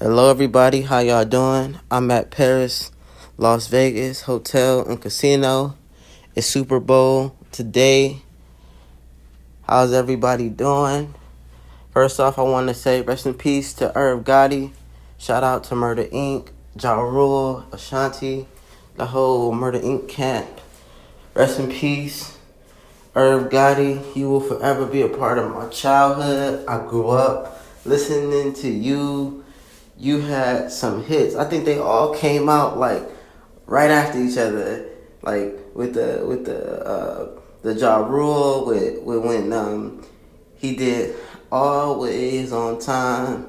Hello, everybody. How y'all doing? I'm at Paris, Las Vegas Hotel and Casino. It's Super Bowl today. How's everybody doing? First off, I want to say rest in peace to Irv Gotti. Shout out to Murder Inc., Ja Rule, Ashanti, the whole Murder Inc. camp. Rest in peace, Irv Gotti. You will forever be a part of my childhood. I grew up listening to you. You had some hits. I think they all came out like right after each other, like with the Ja Rule with when he did Always on Time,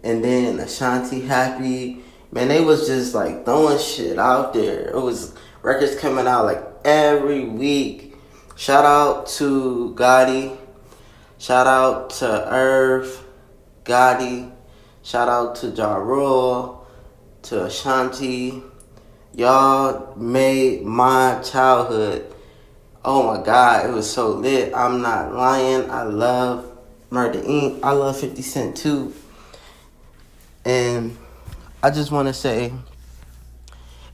and then Ashanti Happy. Man, they was just like throwing shit out there. It was records coming out like every week. Shout out to Gotti. Shout out to Irv Gotti. Shout out to Ja Rule, to Ashanti. Y'all made my childhood. Oh my God, it was so lit. I'm not lying. I love Murder Inc. I love 50 Cent too. And I just want to say,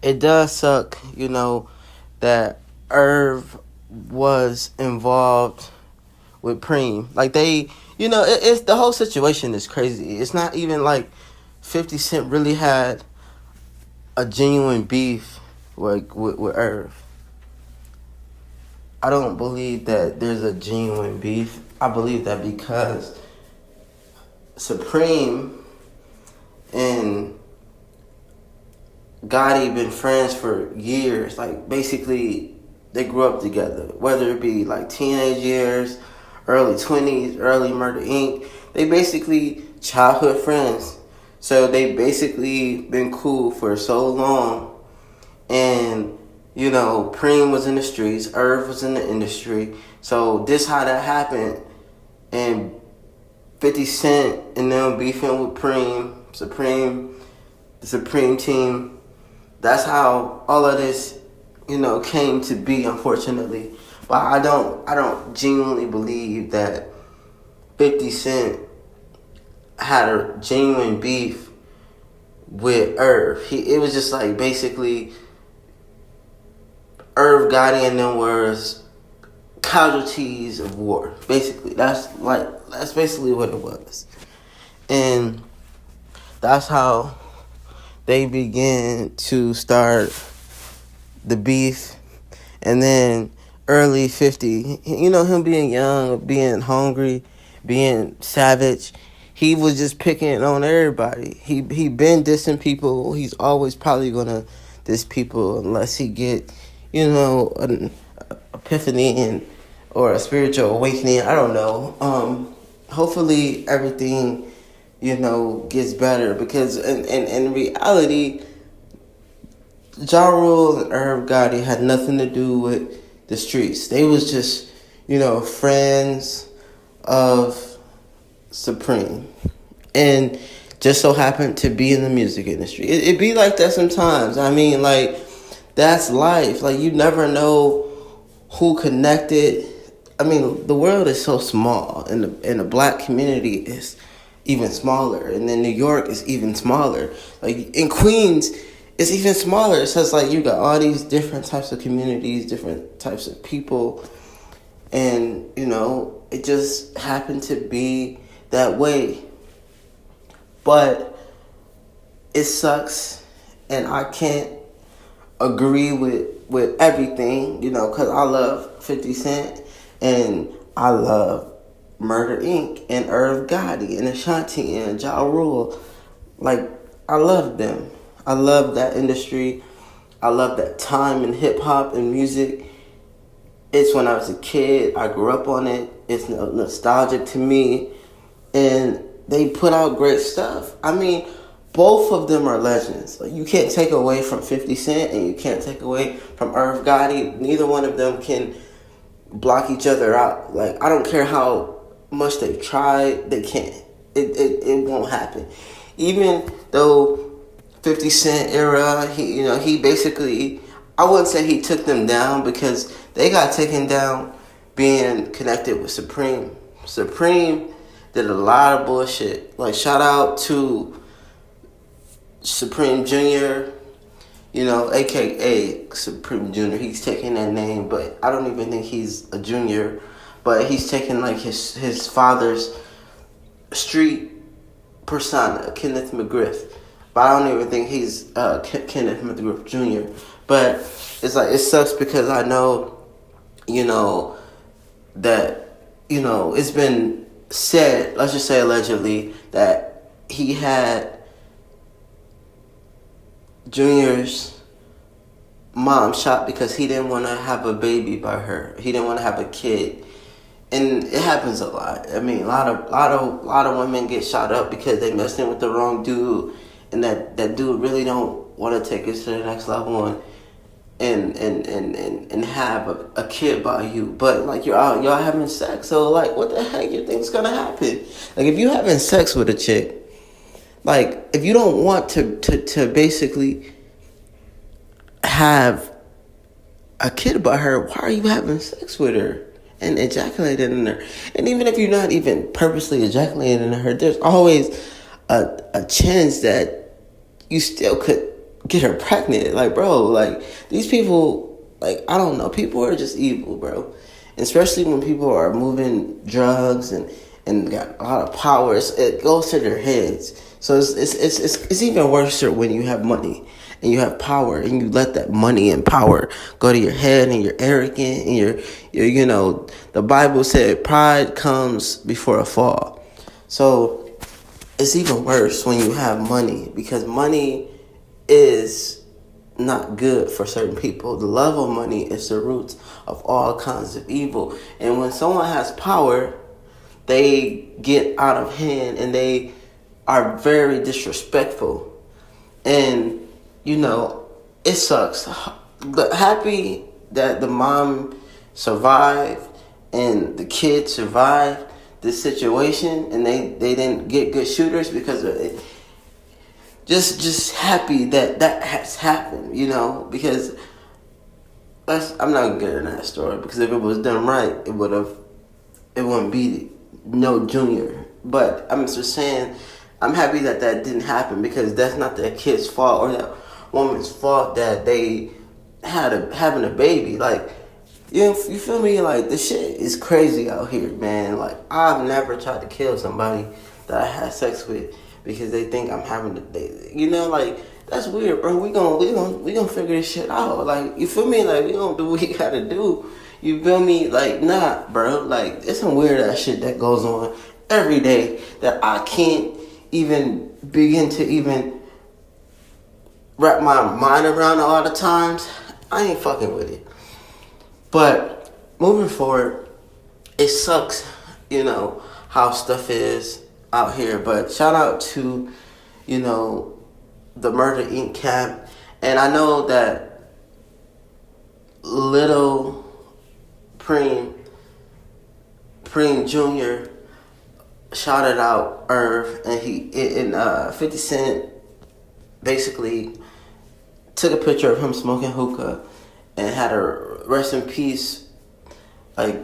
it does suck, that Irv was involved with Preem. Like it's the whole situation is crazy. It's not even like 50 Cent really had a genuine beef with Irv. I don't believe that there's a genuine beef. I believe that because Supreme and Gotti been friends for years. Like basically they grew up together. Whether it be like teenage years, early 20s, early Murder Inc. They basically childhood friends. So they basically been cool for so long. And, Preem was in the streets, Irv was in the industry. So this how that happened. And 50 Cent and them beefing with Preem, the Supreme team. That's how all of this, came to be, unfortunately. But I don't genuinely believe that 50 Cent had a genuine beef with Irv. It was just like basically Irv Gotti and them was casualties of war. Basically, that's basically what it was. And that's how they began to start the beef. And then early 50, him being young, being hungry, being savage, he was just picking on everybody. He been dissing people. He's always probably gonna diss people unless he get, an epiphany or a spiritual awakening. I don't know. Hopefully everything, gets better, because in reality, Ja Rule and Irv Gotti had nothing to do with the streets. They was just, friends of Supreme. And just so happened to be in the music industry. It be like that sometimes. I mean, like, that's life. Like, you never know who connected. I mean, the world is so small, and the black community is even smaller, and then New York is even smaller. Like, in Queens, it's even smaller. So it's like you got all these different types of communities, different types of people, and, it just happened to be that way. But it sucks, and I can't agree with everything, because I love 50 Cent, and I love Murder Inc. and Irv Gotti and Ashanti and Ja Rule. Like, I love them. I love that industry. I love that time in hip-hop and music. It's when I was a kid. I grew up on it. It's nostalgic to me. And they put out great stuff. I mean, both of them are legends. Like, you can't take away from 50 Cent and you can't take away from Irv Gotti. Neither one of them can block each other out. Like, I don't care how much they try, they can't. It won't happen. Even though 50 Cent era, he basically, I wouldn't say he took them down, because they got taken down being connected with Supreme did a lot of bullshit. Like, shout out to Supreme Junior, AKA Supreme Junior. He's taking that name, but I don't even think he's a junior. But he's taking like his father's street persona, Kenneth McGriff. But I don't even think he's Kenneth McGriff Jr. But it's like, it sucks because I know, that, it's been said, let's just say allegedly, that he had Junior's mom shot because he didn't want to have a baby by her. He didn't want to have a kid. And it happens a lot. I mean, a lot of women get shot up because they messed in with the wrong dude, and that dude really don't want to take it to the next level and have a kid by you. But like y'all having sex, so like what the heck you think's gonna happen? Like if you having sex with a chick, like if you don't want to basically have a kid by her, why are you having sex with her and ejaculating in her? And even if you're not even purposely ejaculating in her, there's always a chance that you still could get her pregnant. Like, bro, like these people, like, I don't know, people are just evil, bro. And especially when people are moving drugs and got a lot of power, it goes to their heads. So it's even worse when you have money and you have power and you let that money and power go to your head and you're arrogant and you're the Bible said pride comes before a fall. So it's even worse when you have money, because money is not good for certain people. The love of money is the root of all kinds of evil. And when someone has power, they get out of hand and they are very disrespectful. And, it sucks. But happy that the mom survived and the kid survived this situation and they didn't get good shooters because of it. Just happy that has happened, because I'm not good in that story, because if it was done right, it wouldn't be no junior. But I'm just saying, I'm happy that didn't happen, because that's not that kid's fault or that woman's fault that they having a baby. Like, you feel me? Like, this shit is crazy out here, man. Like, I've never tried to kill somebody that I had sex with because they think I'm having a baby. Like, that's weird, bro. We gonna figure this shit out. Like, you feel me? Like, we gonna do what we gotta do. You feel me? Like, nah, bro. Like, it's some weird ass shit that goes on every day that I can't even begin to even wrap my mind around a lot of times. I ain't fucking with it. But moving forward, it sucks, how stuff is out here. But shout out to, the Murder Inc. camp. And I know that little Preem Jr. shouted out Irv, and 50 Cent basically took a picture of him smoking hookah and had a rest in peace, like,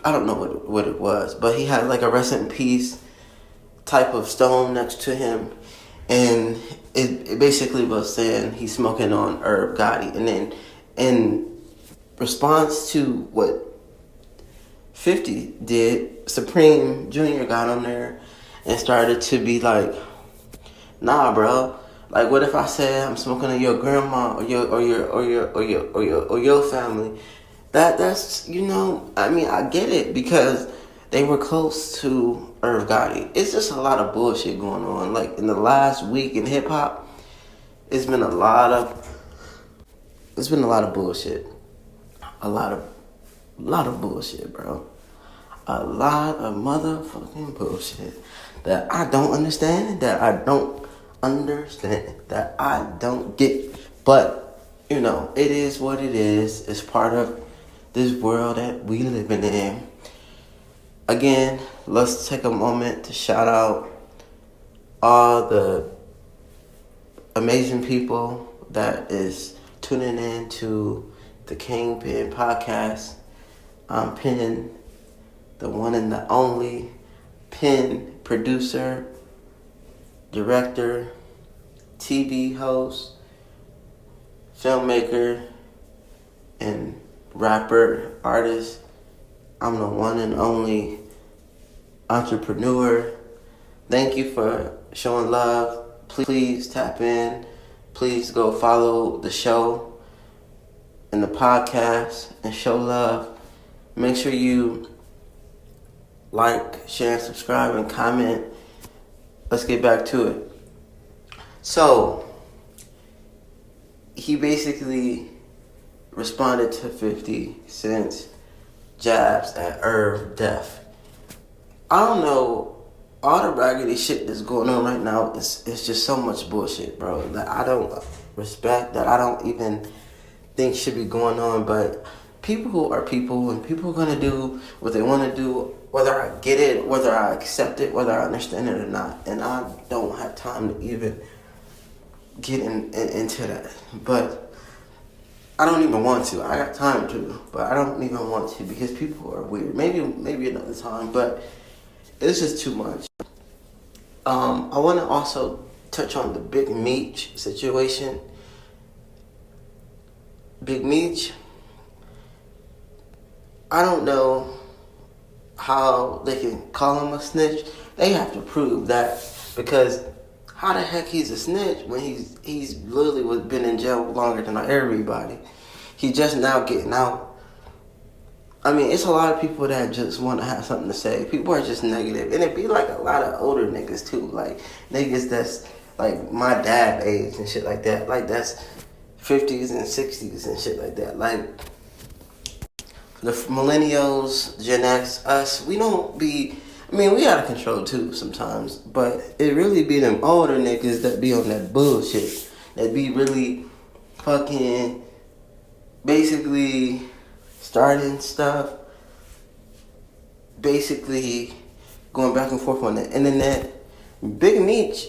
I don't know what it was, but he had like a rest in peace type of stone next to him, and it basically was saying he's smoking on Irv Gotti. And then in response to what 50 did, Supreme Jr. got on there and started to be like, nah, bro. Like, what if I said I'm smoking on your grandma or your family? That's I mean, I get it, because they were close to Irv Gotti. It's just a lot of bullshit going on. Like, in the last week in hip hop, it's been a lot of bullshit. A lot of bullshit, bro. A lot of motherfucking bullshit that I don't understand, that I don't get. But, it is what it is. It's part of this world that we living in. Again, let's take a moment to shout out all the amazing people that is tuning in to the Kingpin podcast. I'm Penn, the one and the only Penn producer, director, TV host, filmmaker, and rapper, artist. I'm the one and only entrepreneur. Thank you for showing love. Please tap in. Please go follow the show and the podcast and show love. Make sure you like, share, and subscribe, and comment. Let's get back to it. So, he basically responded to 50 Cent's jabs at Irv death. I don't know, all the raggedy shit that's going on right now is just so much bullshit, bro, that I don't respect, that I don't even think should be going on. But people are people, and people are going to do what they want to do, whether I get it, whether I accept it, whether I understand it or not. And I don't have time to even get into that. But I don't even want to. I got time to, but I don't even want to because people are weird. Maybe another time, but it's just too much. I want to also touch on the Big Meech situation. Big Meech, I don't know how they can call him a snitch. They have to prove that, because how the heck he's a snitch when he's literally been in jail longer than everybody. He's just now getting out. I mean, it's a lot of people that just want to have something to say. People are just negative. And it be like a lot of older niggas too. Like niggas that's like my dad age and shit like that. Like that's 50s and 60s and shit like that. Like the millennials, Gen X, us, we don't be, I mean, we out of control too sometimes. But it really be them older niggas that be on that bullshit. That be really fucking basically starting stuff, basically going back and forth on the internet. Big Meech,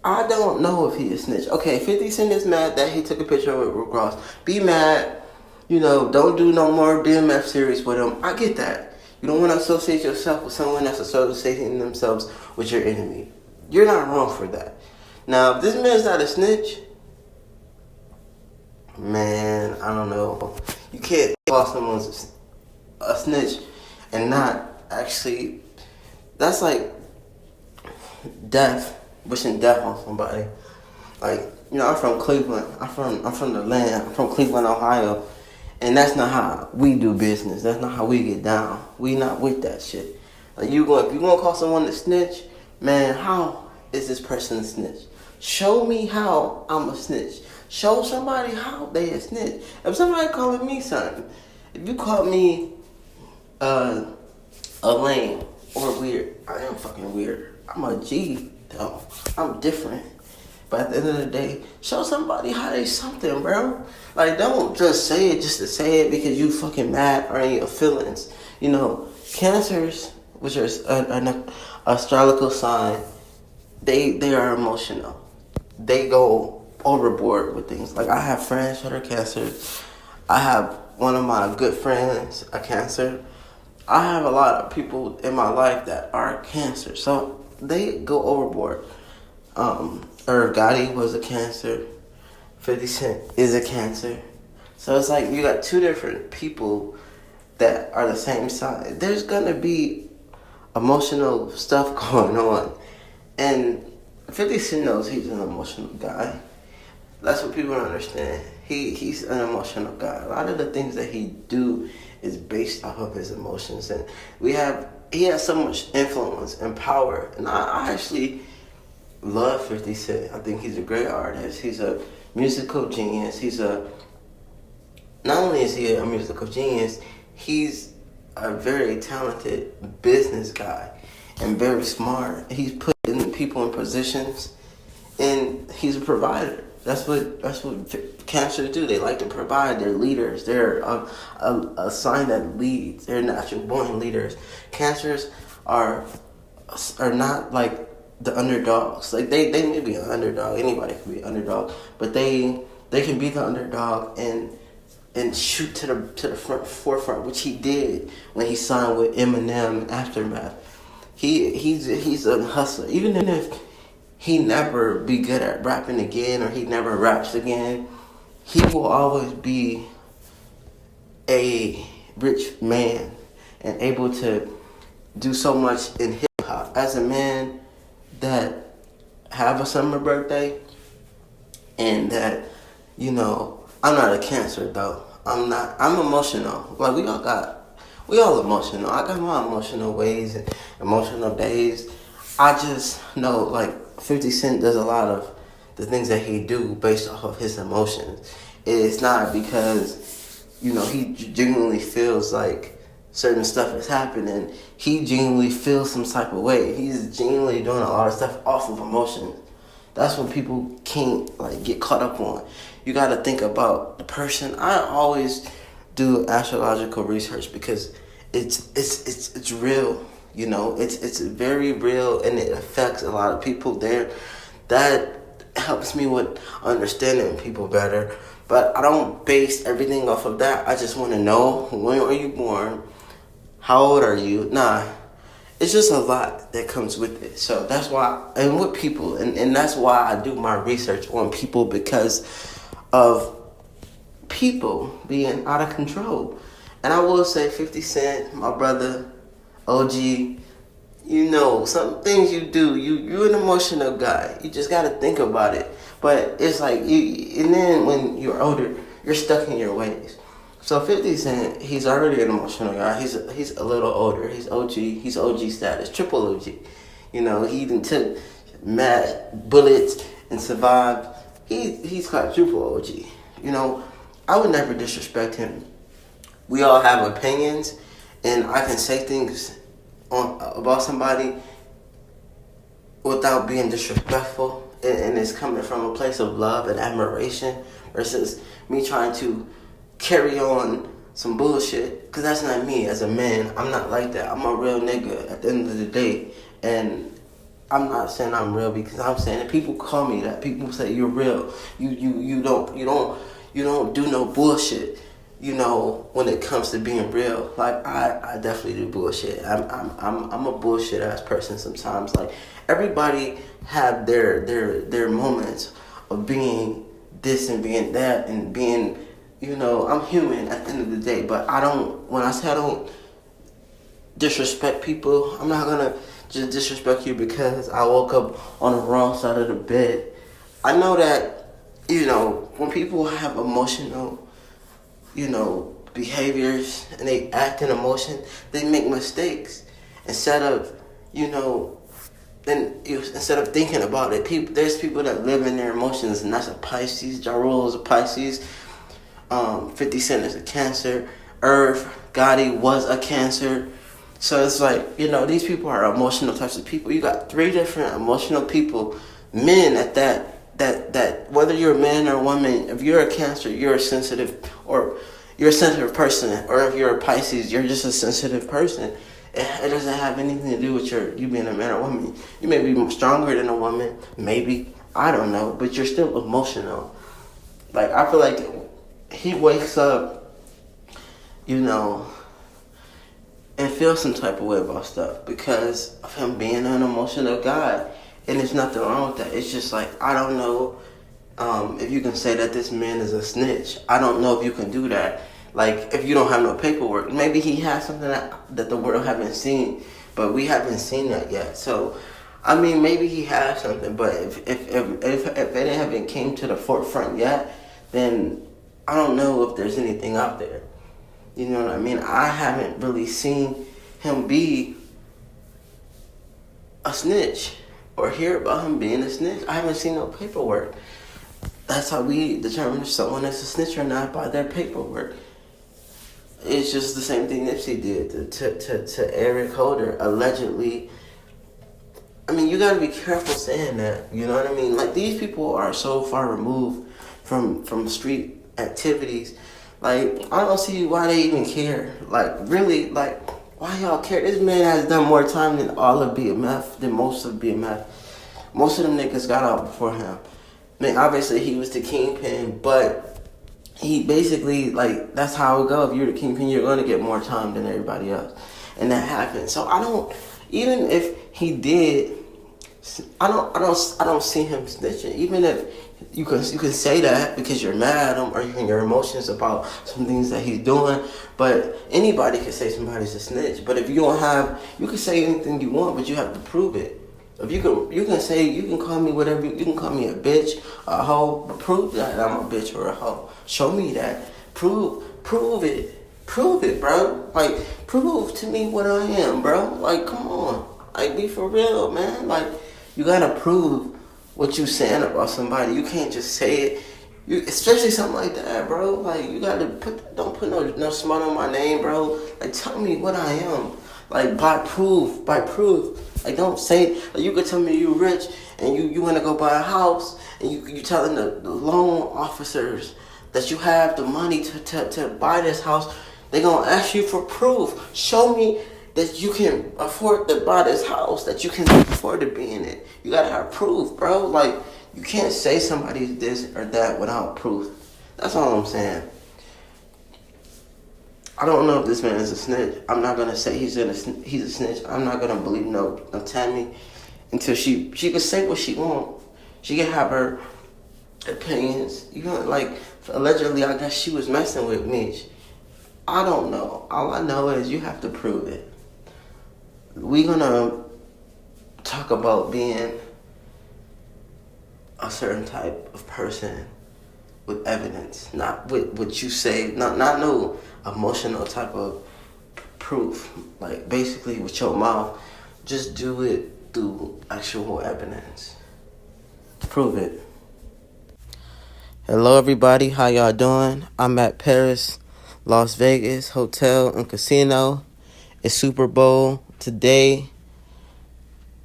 I don't know if he is snitch. Okay, 50 Cent is mad that he took a picture with Rick Ross. Be mad, don't do no more BMF series with him. I get that. You don't want to associate yourself with someone that's associating themselves with your enemy. You're not wrong for that. Now, if this man's not a snitch, man, I don't know. You can't call someone a snitch and not actually. That's like death, wishing death on somebody. Like, I'm from Cleveland. I'm from the land. I'm from Cleveland, Ohio, and that's not how we do business. That's not how we get down. We not with that shit. Like, if you gonna call someone a snitch, man, how is this person a snitch? Show me how I'm a snitch. Show somebody how they a snitch. If somebody calling me something, if you call me a lame or weird, I am fucking weird. I'm a G though. I'm different. But at the end of the day, show somebody how they something, bro. Like, don't just say it just to say it because you fucking mad or in your feelings. Cancers, which are an astrological sign, they are emotional. They go overboard with things. Like, I have friends that are Cancer. I have one of my good friends a Cancer. I have a lot of people in my life that are Cancer, so they go overboard. Irv Gotti was a Cancer. 50 Cent is a Cancer. So it's like you got two different people that are the same sign. There's gonna be emotional stuff going on, and 50 Cent knows he's an emotional guy. That's what people don't understand. He's an emotional guy. A lot of the things that he do is based off of his emotions, and he has so much influence and power. And I actually love 50 Cent. I think he's a great artist. He's a musical genius. Not only is he a musical genius, he's a very talented business guy and very smart. He's putting people in positions, and he's a provider. That's what Cancers do. They like to provide. They're leaders. They're a sign that leads. They're natural born leaders. Cancers are not like the underdogs. Like they may be an underdog. Anybody can be an underdog, but they can be the underdog and shoot to the forefront, which he did when he signed with Eminem and Aftermath. He's a hustler. Even if he never be good at rapping again, or he never raps again. He will always be a rich man and able to do so much in hip hop. As a man that have a summer birthday, and that, you know, I'm not a Cancer though. I'm emotional. Like we all emotional. I got my emotional ways and emotional days. I just know like 50 Cent does a lot of the things that he do based off of his emotions. It's not because, you know, he genuinely feels like certain stuff is happening. He genuinely feels some type of way. He's genuinely doing a lot of stuff off of emotion. That's what people can't like get caught up on. You got to think about the person. I always do astrological research because it's real. You know, it's very real, and it affects a lot of people there. That helps me with understanding people better. But I don't base everything off of that. I just want to know, when are you born? How old are you? Nah, it's just a lot that comes with it. So that's why, and with people, and that's why I do my research on people, because of people being out of control. And I will say 50 Cent, my brother, OG, you know, some things you do, you're an emotional guy. You just got to think about it. But it's like, and then when you're older, you're stuck in your ways. So 50 Cent, he's already an emotional guy. He's a little older. He's OG. He's OG status, triple OG. You know, he even took mad bullets and survived. He's quadruple OG. You know, I would never disrespect him. We all have opinions, and I can say things about somebody without being disrespectful, and it's coming from a place of love and admiration versus me trying to carry on some bullshit, because that's not me as a man. I'm not like that. I'm a real nigga at the end of the day, and I'm not saying I'm real because I'm saying that people call me that. People say you're real. You don't do no bullshit. You know, when it comes to being real, like I definitely do bullshit. I'm a bullshit ass person sometimes. Like everybody have their moments of being this and being that and being, you know, I'm human at the end of the day. But when I say I don't disrespect people, I'm not gonna just disrespect you because I woke up on the wrong side of the bed. I know that, you know, when people have emotional, you know, behaviors and they act in emotion, they make mistakes. Instead of, you know, instead of thinking about it, there's people that live in their emotions, and that's a Pisces. Ja Rule is a Pisces. 50 Cent is a Cancer. Irv Gotti was a Cancer. So it's like, you know, these people are emotional types of people. You got 3 different emotional people, men at that whether you're a man or a woman, if you're a Cancer, you're a sensitive, or you're a sensitive person, or if you're a Pisces, you're just a sensitive person. It doesn't have anything to do with you being a man or woman. You may be stronger than a woman, maybe, I don't know, but you're still emotional. Like, I feel like he wakes up, you know, and feels some type of way about stuff because of him being an emotional guy. And there's nothing wrong with that. It's just like, I don't know if you can say that this man is a snitch. I don't know if you can do that. Like, if you don't have no paperwork, maybe he has something that the world haven't seen, but we haven't seen that yet. So, I mean, maybe he has something, but if it haven't came to the forefront yet, then I don't know if there's anything out there. You know what I mean? I haven't really seen him be a snitch or hear about him being a snitch. I haven't seen no paperwork. That's how we determine if someone is a snitch or not, by their paperwork. It's just the same thing Nipsey did to Eric Holder, allegedly. I mean, you gotta be careful saying that. You know what I mean? Like, these people are so far removed from street activities. Like, I don't see why they even care. Like, really, like, why y'all care? This man has done more time than all of BMF, than most of BMF. Most of them niggas got out before him. I mean, obviously, he was the kingpin, but he basically, like, that's how it goes. If you're the kingpin, you're going to get more time than everybody else. And that happened. So I don't, even if he did I don't see him snitching. Even if you can say that because you're mad at him or you can your emotions about some things that he's doing. But anybody can say somebody's a snitch. But if you don't have, you can say anything you want, but you have to prove it. If you can say, you can call me whatever, you can call me a bitch, a hoe, but prove that I'm a bitch or a hoe. Show me that. Prove it, bro. Like, prove to me what I am, bro. Like, come on. Like, be for real, man. Like, you gotta prove what you saying about somebody. You can't just say it. Especially something like that, bro. Like, you gotta don't put no smut on my name, bro. Like, tell me what I am. Like, by proof. Like, don't say, like, you could tell me you rich and you want to go buy a house and you telling the loan officers that you have the money to buy this house. They gonna ask you for proof. Show me that you can afford to buy this house, that you can afford to be in it. You gotta have proof, bro. Like, you can't say somebody's this or that without proof. That's all I'm saying. I don't know if this man is a snitch. I'm not gonna say he's a snitch. I'm not gonna believe no Tammy until she can say what she want. She can have her opinions. You know, like, allegedly, I guess she was messing with Meech. I don't know. All I know is you have to prove it. We're gonna talk about being a certain type of person with evidence, not with what you say, not no emotional type of proof. Like, basically with your mouth, just do it through actual evidence. Prove it. Hello everybody, how y'all doing? I'm at Paris, Las Vegas Hotel and Casino. It's Super Bowl today.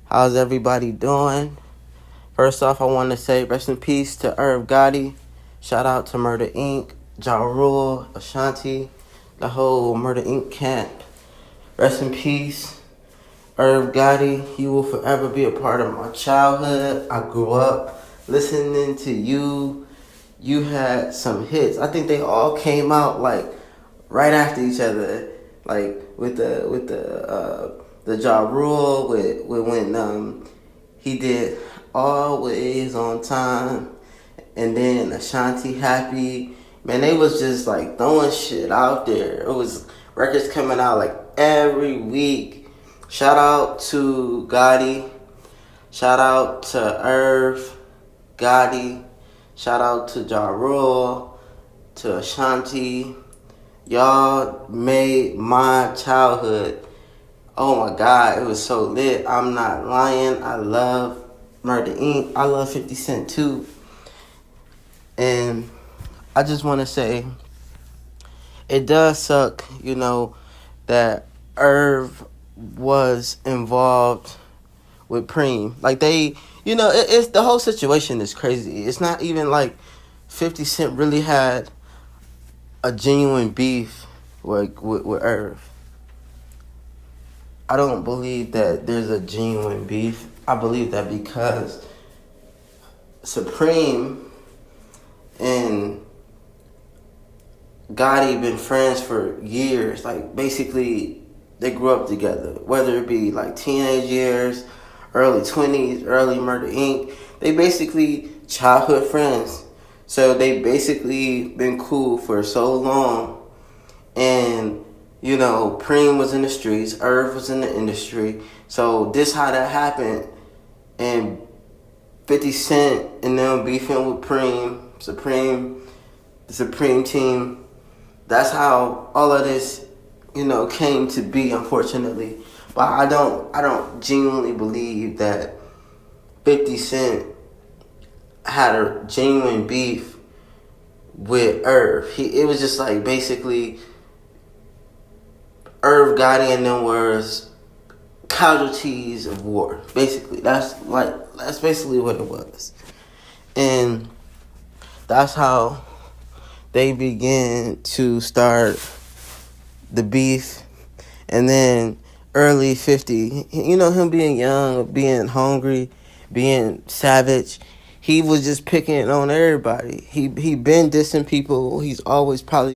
How's everybody doing? First off, I want to say rest in peace to Irv Gotti. Shout out to Murder Inc., Ja Rule, Ashanti, the whole Murder Inc. camp. Rest in peace, Irv Gotti. You will forever be a part of my childhood. I grew up listening to you. You had some hits. I think they all came out like right after each other. Like with the Ja Rule with when he did Always on Time, and then Ashanti Happy. Man, they was just like throwing shit out there. It was records coming out like every week. Shout out to Gotti. Shout out to Irv Gotti. Shout out to Ja Rule, to Ashanti. Y'all made my childhood. Oh my God, it was so lit. I'm not lying. I love Murder Inc. I love 50 Cent too. And I just want to say, it does suck, that Irv was involved with Preem. Like, it's the whole situation is crazy. It's not even like 50 Cent really had a genuine beef with Irv. I don't believe that there's a genuine beef. I believe that because Supreme and Gotti been friends for years. Like, basically, they grew up together. Whether it be like teenage years, early 20s, early Murder Inc. They basically childhood friends. So they basically been cool for so long. And, Preem was in the streets, Irv was in the industry. So this how that happened. And 50 Cent and them beefing with Preem, the Supreme team. That's how all of this, came to be, unfortunately. But I don't genuinely believe that 50 Cent had a genuine beef with Irv. It was just like basically Irv Gotti and them was casualties of war. Basically, that's basically what it was. And that's how they began to start the beef. And then early 50, him being young, being hungry, being savage, he was just picking on everybody. He been dissing people. He's always probably